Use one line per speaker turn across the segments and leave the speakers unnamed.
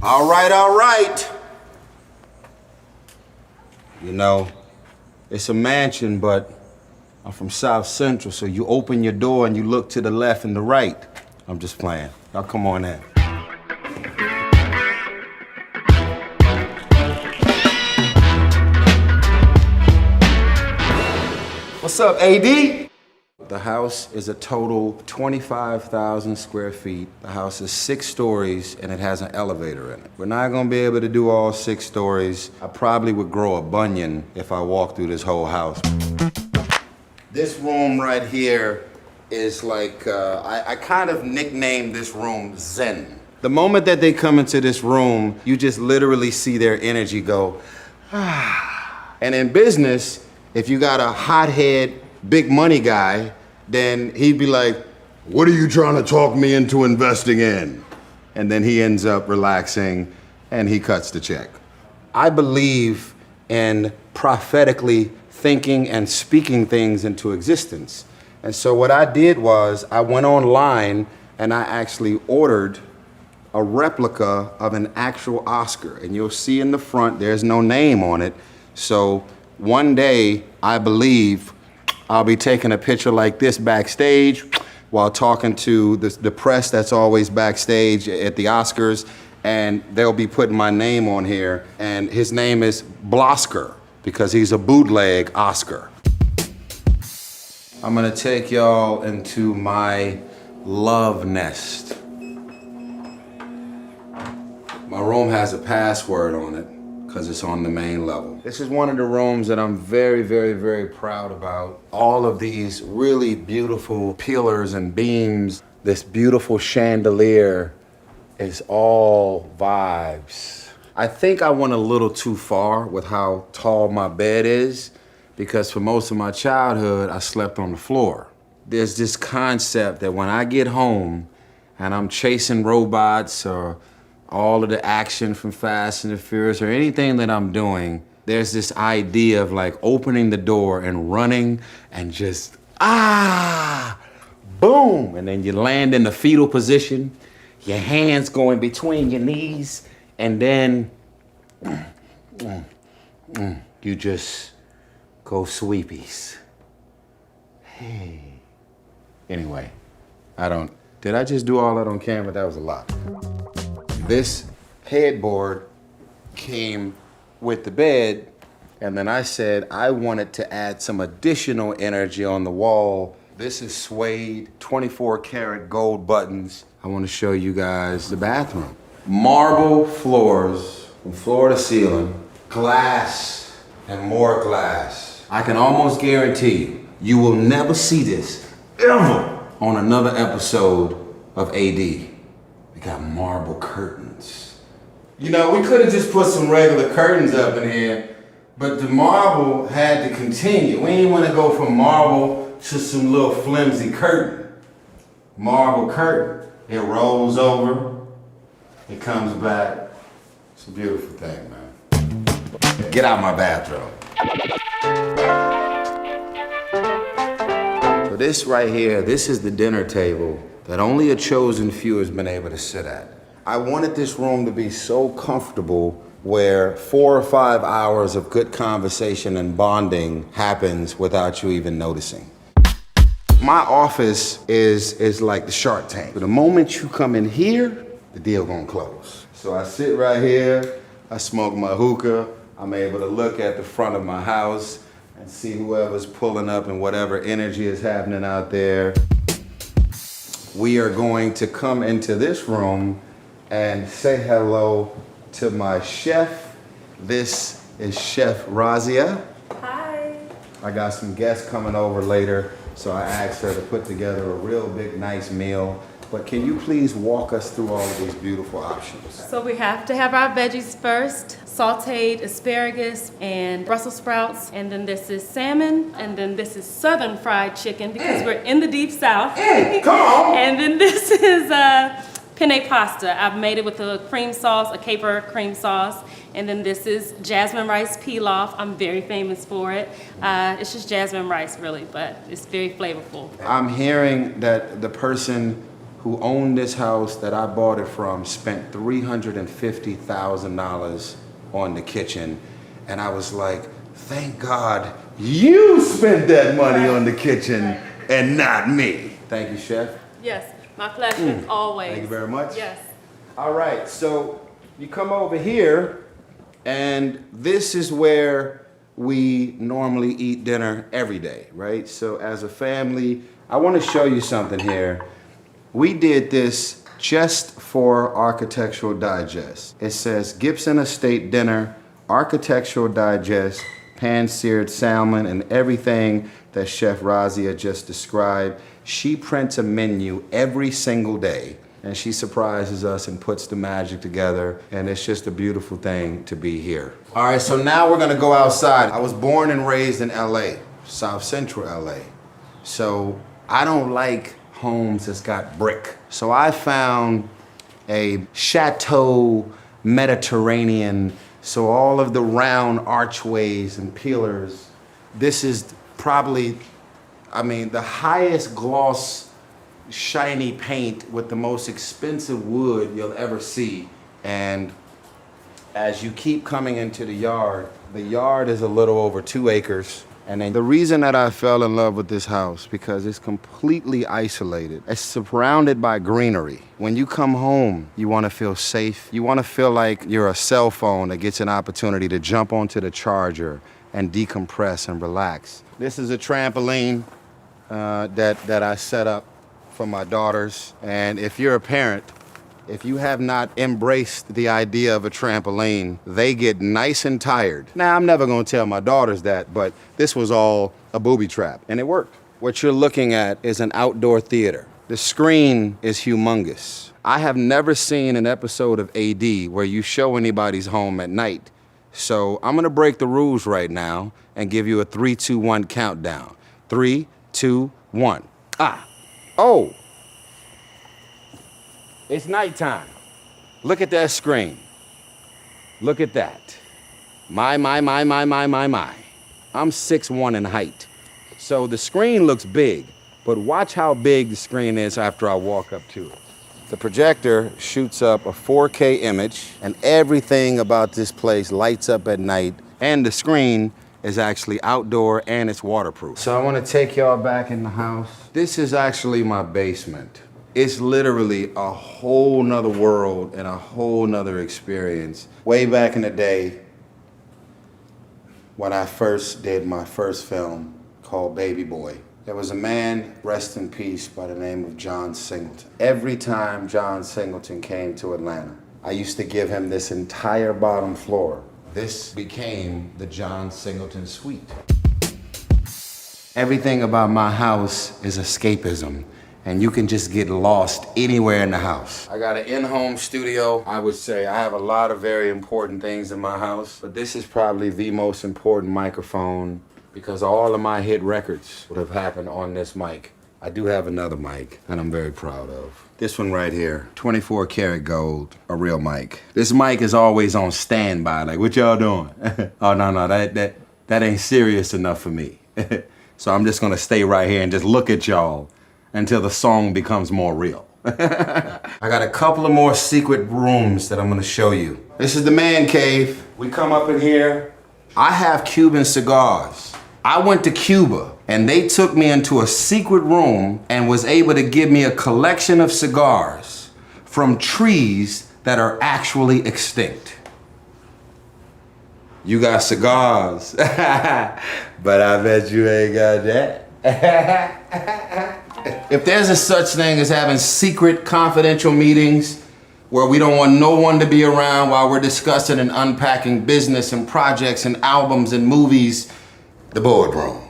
All right, all right. You know, it's a mansion, but I'm from South Central, so you open your door and you look to the left and the right. I'm just playing. Now come on in. What's up, AD? The house is a total 25,000 square feet. The house is 6 stories and it has an elevator in it. We're not gonna be able to do all 6 stories. I probably would grow a bunion if I walked through this whole house. This room right here is like, I kind of nicknamed this room Zen. The moment that they come into this room, you just literally see their energy go, ah. And in business, if you got a hothead, big money guy, then he'd be like, what are you trying to talk me into investing in? And then he ends up relaxing and he cuts the check. I believe in prophetically thinking and speaking things into existence. And so what I did was I went online and I actually ordered a replica of an actual Oscar. And you'll see in the front, there's no name on it. So one day, I believe I'll be taking a picture like this backstage while talking to the press that's always backstage at the Oscars, and they'll be putting my name on here, and his name is Blosker because he's a bootleg Oscar. I'm gonna take y'all into my love nest. My room has a password on it because it's on the main level. This is one of the rooms that I'm very, very, very proud about. All of these really beautiful pillars and beams, this beautiful chandelier is all vibes. I think I went a little too far with how tall my bed is because for most of my childhood, I slept on the floor. There's this concept that when I get home and I'm chasing robots or all of the action from Fast and the Furious or anything that I'm doing, there's this idea of like opening the door and running and just, boom. And then you land in the fetal position, your hands go in between your knees, and then you just go sweepies. Hey. Anyway, did I just do all that on camera? That was a lot. This headboard came with the bed, and then I said I wanted to add some additional energy on the wall. This is suede, 24 karat gold buttons. I want to show you guys the bathroom. Marble floors from floor to ceiling, glass and more glass. I can almost guarantee you will never see this ever on another episode of AD. We got marble curtains. You know, we could have just put some regular curtains up in here, but the marble had to continue. We didn't want to go from marble to some little flimsy curtain. Marble curtain. It rolls over, it comes back. It's a beautiful thing, man. Get out my bathroom. So this right here, this is the dinner table that only a chosen few has been able to sit at. I wanted this room to be so comfortable where 4 or 5 hours of good conversation and bonding happens without you even noticing. My office is like the Shark Tank. The moment you come in here, the deal gonna close. So I sit right here, I smoke my hookah, I'm able to look at the front of my house and see whoever's pulling up and whatever energy is happening out there. We are going to come into this room and say hello to my chef. This is Chef Razia.
Hi.
I got some guests coming over later, so I asked her to put together a real big, nice meal. But can you please walk us through all of these beautiful options?
So we have to have our veggies first, sauteed asparagus and Brussels sprouts, and then this is salmon, and then this is southern fried chicken because we're in the deep south.
Come on!
And then this is penne pasta. I've made it with a cream sauce, a caper cream sauce, and then this is jasmine rice pilaf. I'm very famous for it. It's just jasmine rice really, but it's very flavorful.
I'm hearing that the person who owned this house that I bought it from spent $350,000 on the kitchen. And I was like, thank God you spent that money on the kitchen and not me. Thank you, Chef.
Yes, my pleasure, always.
Thank you very much.
Yes.
All right, so you come over here, and this is where we normally eat dinner every day, right? So as a family, I want to show you something here. We did this just for Architectural Digest. It says Gibson Estate Dinner, Architectural Digest, pan-seared salmon, and everything that Chef Razia just described. She prints a menu every single day, and she surprises us and puts the magic together, and it's just a beautiful thing to be here. All right, so now we're gonna go outside. I was born and raised in LA, South Central LA. So I don't like homes that's got brick. So I found a chateau Mediterranean, so all of the round archways and pillars. This is probably, I mean, the highest gloss shiny paint with the most expensive wood you'll ever see. And as you keep coming into the yard is a little over 2 acres. And then the reason that I fell in love with this house, because it's completely isolated. It's surrounded by greenery. When you come home, you want to feel safe. You want to feel like you're a cell phone that gets an opportunity to jump onto the charger and decompress and relax. This is a trampoline that I set up for my daughters. And if you're a parent, if you have not embraced the idea of a trampoline, they get nice and tired. Now, I'm never gonna tell my daughters that, but this was all a booby trap, and it worked. What you're looking at is an outdoor theater. The screen is humongous. I have never seen an episode of AD where you show anybody's home at night. So I'm gonna break the rules right now and give you a 3, 2, 1 countdown. 3, 2, 1. Oh. It's nighttime. Look at that screen. Look at that. My. I'm 6'1" in height. So the screen looks big, but watch how big the screen is after I walk up to it. The projector shoots up a 4K image, and everything about this place lights up at night, and the screen is actually outdoor and it's waterproof. So I want to take y'all back in the house. This is actually my basement. It's literally a whole nother world and a whole nother experience. Way back in the day, when I first did my first film called Baby Boy, there was a man, rest in peace, by the name of John Singleton. Every time John Singleton came to Atlanta, I used to give him this entire bottom floor. This became the John Singleton suite. Everything about my house is escapism, and you can just get lost anywhere in the house. I got an in-home studio. I would say I have a lot of very important things in my house, but this is probably the most important microphone because all of my hit records would have happened on this mic. I do have another mic that I'm very proud of. This one right here, 24 karat gold, a real mic. This mic is always on standby, like, what y'all doing? Oh, no, that ain't serious enough for me. So I'm just gonna stay right here and just look at y'all until the song becomes more real. I got a couple of more secret rooms that I'm gonna show you. This is the man cave. We come up in here. I have Cuban cigars. I went to Cuba and they took me into a secret room and was able to give me a collection of cigars from trees that are actually extinct. You got cigars, but I bet you ain't got that. If there's a such thing as having secret confidential meetings where we don't want no one to be around while we're discussing and unpacking business and projects and albums and movies, the boardroom.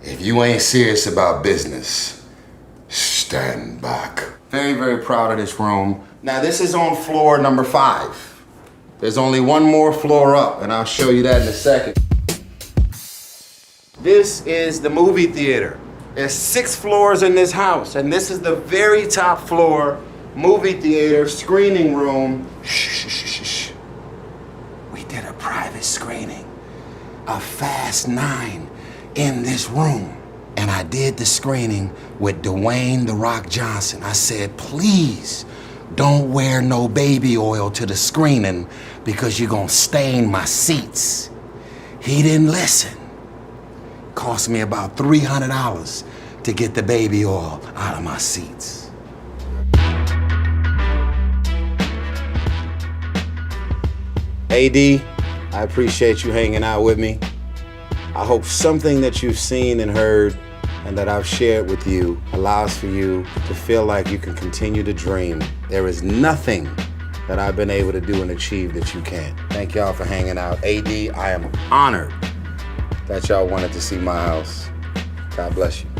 If you ain't serious about business, stand back. Very, very proud of this room. Now this is on floor number 5. There's only one more floor up, and I'll show you that in a second. This is the movie theater. There's 6 floors in this house, and this is the very top floor, movie theater, screening room. Shh. We did a private screening of Fast 9 in this room. And I did the screening with Dwayne "The Rock" Johnson. I said, please don't wear no baby oil to the screening because you're gonna stain my seats. He didn't listen. Cost me about $300 to get the baby oil out of my seats. AD, I appreciate you hanging out with me. I hope something that you've seen and heard and that I've shared with you allows for you to feel like you can continue to dream. There is nothing that I've been able to do and achieve that you can't. Thank y'all for hanging out. AD, I am honored that y'all wanted to see my house. God bless you.